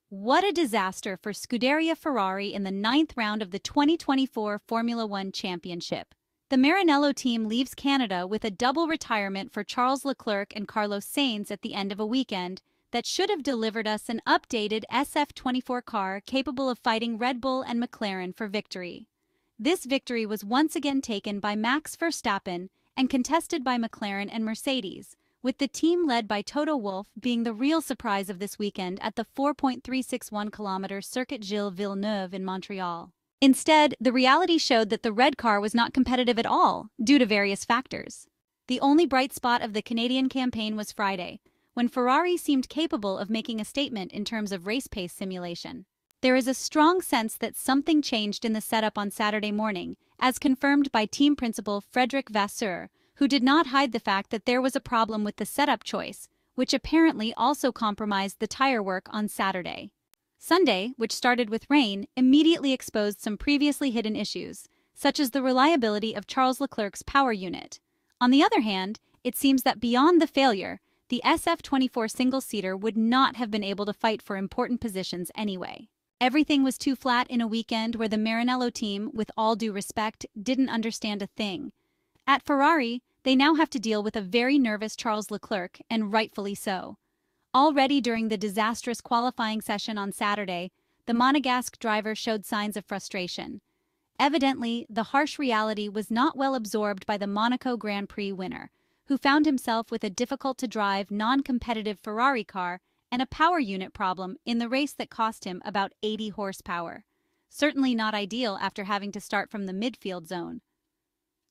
What a disaster for Scuderia Ferrari in the ninth round of the 2024 Formula One Championship. The Maranello team leaves Canada with a double retirement for Charles Leclerc and Carlos Sainz at the end of a weekend that should have delivered us an updated SF24 car capable of fighting Red Bull and McLaren for victory. This victory was once again taken by Max Verstappen and contested by McLaren and Mercedes, with the team led by Toto Wolff being the real surprise of this weekend at the 4.361-kilometer Circuit Gilles-Villeneuve in Montreal. Instead, the reality showed that the red car was not competitive at all, due to various factors. The only bright spot of the Canadian campaign was Friday, when Ferrari seemed capable of making a statement in terms of race pace simulation. There is a strong sense that something changed in the setup on Saturday morning, as confirmed by team principal Frederic Vasseur, who did not hide the fact that there was a problem with the setup choice, which apparently also compromised the tire work on Saturday. Sunday, which started with rain, immediately exposed some previously hidden issues, such as the reliability of Charles Leclerc's power unit. On the other hand, it seems that beyond the failure, the SF24 single-seater would not have been able to fight for important positions anyway. Everything was too flat in a weekend where the Maranello team, with all due respect, didn't understand a thing. At Ferrari, they now have to deal with a very nervous Charles Leclerc, and rightfully so. Already during the disastrous qualifying session on Saturday, the Monegasque driver showed signs of frustration. Evidently, the harsh reality was not well absorbed by the Monaco Grand Prix winner, who found himself with a difficult-to-drive, non-competitive Ferrari car and a power unit problem in the race that cost him about 80 horsepower. Certainly not ideal after having to start from the midfield zone.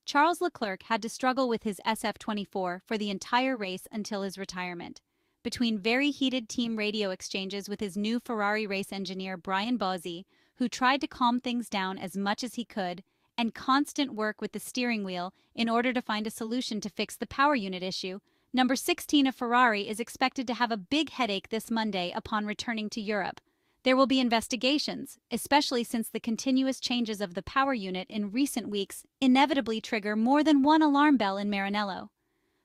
Charles Leclerc had to struggle with his SF24 for the entire race until his retirement. Between very heated team radio exchanges with his new Ferrari race engineer Brian Bozzi, who tried to calm things down as much as he could, and constant work with the steering wheel in order to find a solution to fix the power unit issue, number 16 of Ferrari is expected to have a big headache this Monday upon returning to Europe. There will be investigations, especially since the continuous changes of the power unit in recent weeks inevitably trigger more than one alarm bell in Maranello.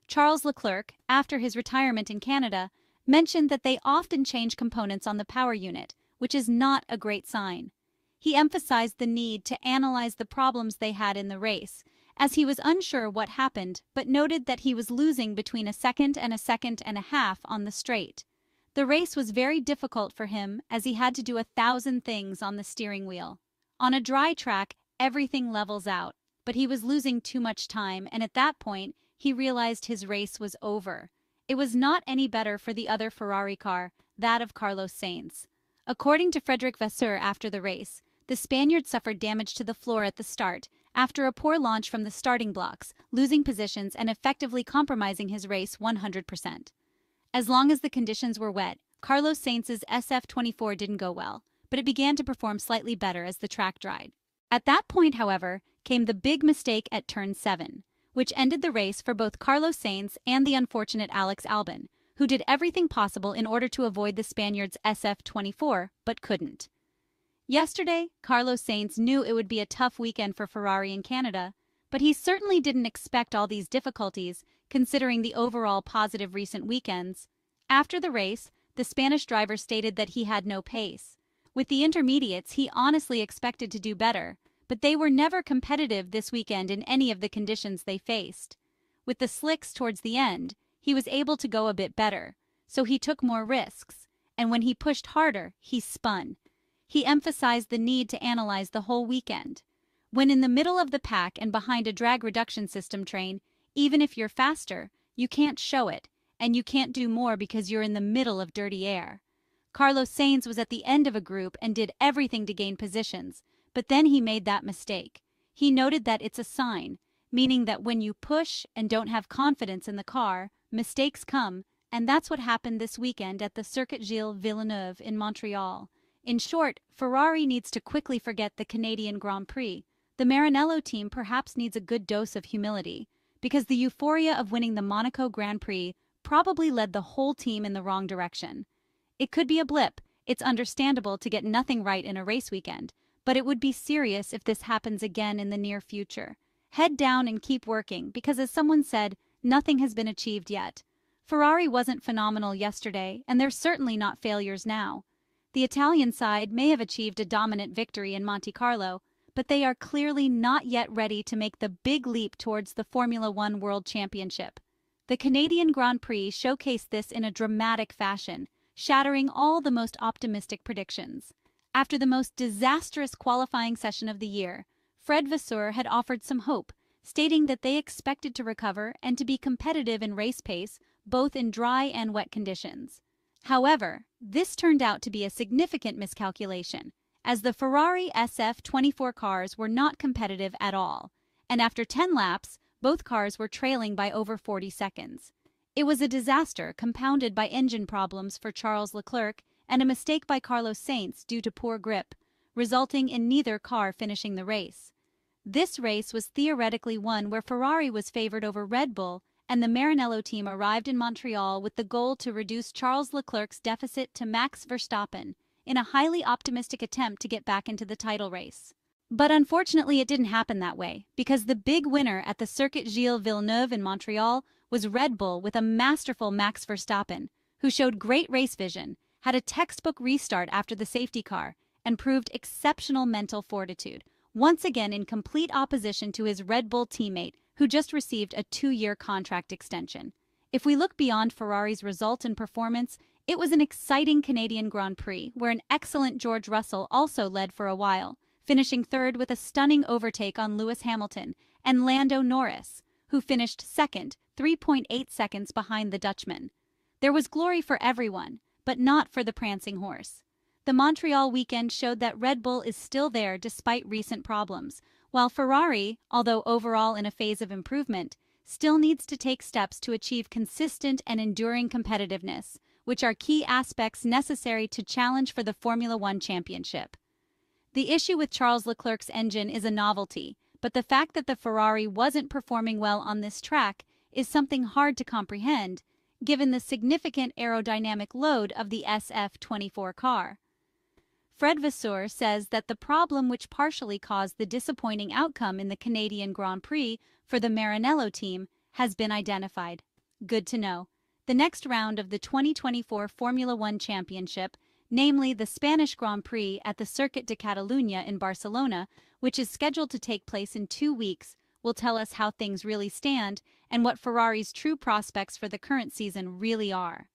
Charles Leclerc, after his retirement in Canada, mentioned that they often change components on the power unit, which is not a great sign. He emphasized the need to analyze the problems they had in the race, as he was unsure what happened, but noted that he was losing between a second and a half on the straight. The race was very difficult for him as he had to do 1,000 things on the steering wheel. On a dry track, everything levels out, but he was losing too much time, and at that point, he realized his race was over. It was not any better for the other Ferrari car, that of Carlos Sainz. According to Frederic Vasseur after the race, the Spaniard suffered damage to the floor at the start after a poor launch from the starting blocks, losing positions and effectively compromising his race 100%. As long as the conditions were wet, Carlos Sainz's SF24 didn't go well, but it began to perform slightly better as the track dried. At that point, however, came the big mistake at turn 7, which ended the race for both Carlos Sainz and the unfortunate Alex Albon, who did everything possible in order to avoid the Spaniard's SF24, but couldn't. Yesterday, Carlos Sainz knew it would be a tough weekend for Ferrari in Canada, but he certainly didn't expect all these difficulties, considering the overall positive recent weekends. After the race, the Spanish driver stated that he had no pace. With the intermediates, he honestly expected to do better, but they were never competitive this weekend in any of the conditions they faced. With the slicks towards the end, he was able to go a bit better, so he took more risks, and when he pushed harder, he spun. He emphasized the need to analyze the whole weekend. When in the middle of the pack and behind a drag reduction system train, even if you're faster, you can't show it, and you can't do more because you're in the middle of dirty air. Carlos Sainz was at the end of a group and did everything to gain positions, but then he made that mistake. He noted that it's a sign, meaning that when you push and don't have confidence in the car, mistakes come, and that's what happened this weekend at the Circuit Gilles-Villeneuve in Montreal. In short, Ferrari needs to quickly forget the Canadian Grand Prix. The Maranello team perhaps needs a good dose of humility, because the euphoria of winning the Monaco Grand Prix probably led the whole team in the wrong direction. It could be a blip. It's understandable to get nothing right in a race weekend, but it would be serious if this happens again in the near future. Head down and keep working, because as someone said, nothing has been achieved yet. Ferrari wasn't phenomenal yesterday, and they're certainly not failures now. The Italian side may have achieved a dominant victory in Monte Carlo, but they are clearly not yet ready to make the big leap towards the Formula One World Championship. The Canadian Grand Prix showcased this in a dramatic fashion, shattering all the most optimistic predictions. After the most disastrous qualifying session of the year, Fred Vasseur had offered some hope, stating that they expected to recover and to be competitive in race pace, both in dry and wet conditions. However, this turned out to be a significant miscalculation, as the Ferrari SF24 cars were not competitive at all, and after 10 laps, both cars were trailing by over 40 seconds. It was a disaster compounded by engine problems for Charles Leclerc and a mistake by Carlos Sainz due to poor grip, resulting in neither car finishing the race. This race was theoretically one where Ferrari was favored over Red Bull, and the Maranello team arrived in Montreal with the goal to reduce Charles Leclerc's deficit to Max Verstappen in a highly optimistic attempt to get back into the title race. But unfortunately, it didn't happen that way, because the big winner at the Circuit Gilles-Villeneuve in Montreal was Red Bull with a masterful Max Verstappen, who showed great race vision, had a textbook restart after the safety car, and proved exceptional mental fortitude, once again in complete opposition to his Red Bull teammate, who just received a 2-year contract extension. If we look beyond Ferrari's result and performance, it was an exciting Canadian Grand Prix where an excellent George Russell also led for a while, finishing third with a stunning overtake on Lewis Hamilton and Lando Norris, who finished second, 3.8 seconds behind the Dutchman. There was glory for everyone, but not for the prancing horse. The Montreal weekend showed that Red Bull is still there despite recent problems, while Ferrari, although overall in a phase of improvement, still needs to take steps to achieve consistent and enduring competitiveness, which are key aspects necessary to challenge for the Formula One championship. The issue with Charles Leclerc's engine is a novelty, but the fact that the Ferrari wasn't performing well on this track is something hard to comprehend, given the significant aerodynamic load of the SF24 car. Fred Vasseur says that the problem which partially caused the disappointing outcome in the Canadian Grand Prix for the Maranello team has been identified. Good to know. The next round of the 2024 Formula One Championship, namely the Spanish Grand Prix at the Circuit de Catalunya in Barcelona, which is scheduled to take place in 2 weeks, will tell us how things really stand and what Ferrari's true prospects for the current season really are.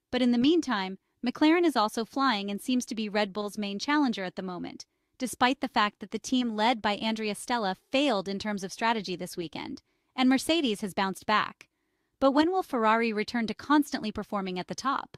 But in the meantime, McLaren is also flying and seems to be Red Bull's main challenger at the moment, despite the fact that the team led by Andrea Stella failed in terms of strategy this weekend, and Mercedes has bounced back. But when will Ferrari return to constantly performing at the top?